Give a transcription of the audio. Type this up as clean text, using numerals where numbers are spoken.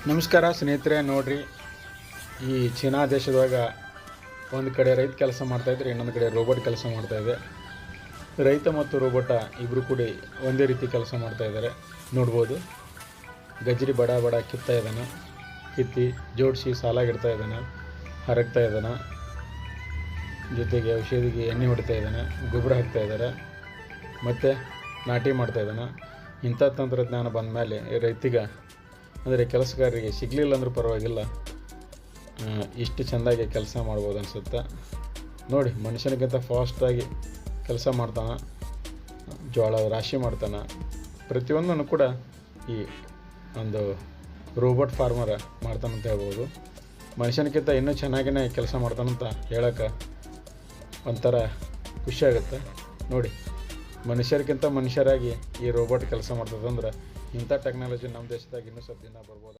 ನಮಸ್ಕಾರ ಸ್ನೇಹಿತರೆ. ನೋಡ್ರಿ, ಈ ಚೀನಾ ದೇಶದಾಗ ಒಂದು ಕಡೆ ರೈತ ಕೆಲಸ ಮಾಡ್ತಾಯಿದ್ರೆ, ಇನ್ನೊಂದು ಕಡೆ ರೋಬೋಟ್ ಕೆಲಸ ಮಾಡ್ತಾಯಿದೆ. ರೈತ ಮತ್ತು ರೋಬೋಟ ಇಬ್ಬರು ಕೂಡಿ ಒಂದೇ ರೀತಿ ಕೆಲಸ ಮಾಡ್ತಾಯಿದ್ದಾರೆ. ನೋಡ್ಬೋದು, ಗಜ್ರಿ ಬಡ ಬಡ ಕಿತ್ತಾ ಇದ್ದಾನೆ, ಕಿತ್ತಿ ಜೋಡಿಸಿ ಸಾಲಾಗಿಡ್ತಾ ಇದ್ದಾನೆ, ಹರಗ್ತಾ ಇದ್ದಾನೆ. ಜೊತೆಗೆ ಔಷಧಿಗೆ ಎಣ್ಣೆ ಹೊಡಿತಾ ಇದ್ದಾನೆ, ಗೊಬ್ಬರ ಹಾಕ್ತಾ ಇದ್ದಾರೆ, ಮತ್ತು ನಾಟಿ ಮಾಡ್ತಾ ಇದ್ದಾನೆ. ಇಂಥ ತಂತ್ರಜ್ಞಾನ ಬಂದ ಮೇಲೆ ರೈತಿಗೆ ಅಂದರೆ ಕೆಲಸಗಾರರಿಗೆ ಸಿಗಲಿಲ್ಲ ಅಂದರೂ ಪರವಾಗಿಲ್ಲ, ಇಷ್ಟು ಚೆಂದಾಗಿ ಕೆಲಸ ಮಾಡ್ಬೋದು ಅನಿಸುತ್ತೆ. ನೋಡಿ, ಮನುಷ್ಯನಿಗಿಂತ ಫಾಸ್ಟಾಗಿ ಕೆಲಸ ಮಾಡ್ತಾನೆ, ಜೋಳ ರಾಶಿ ಮಾಡ್ತಾನೆ. ಪ್ರತಿಯೊಂದನ್ನು ಕೂಡ ಈ ಒಂದು ರೋಬೋಟ್ ಫಾರ್ಮರ್ ಮಾಡ್ತಾನಂತ ಹೇಳ್ಬೋದು. ಮನುಷ್ಯನಿಗಿಂತ ಇನ್ನೂ ಚೆನ್ನಾಗಿಯೇ ಕೆಲಸ ಮಾಡ್ತಾನಂತ ಹೇಳೋಕ್ಕೆ ಒಂಥರ ಖುಷಿಯಾಗುತ್ತೆ. ನೋಡಿ, ಮನುಷ್ಯರಿಗಿಂತ ಮನುಷ್ಯರಾಗಿ ಈ ರೋಬೋಟ್ ಕೆಲಸ ಮಾಡ್ತದಂದ್ರೆ ಇಂಥ ಟೆಕ್ನಾಲಜಿ ನಮ್ಮ ದೇಶದಾಗ ಇನ್ನೂ ಸ್ವಲ್ಪ ದಿನ ಬರ್ಬೋದು.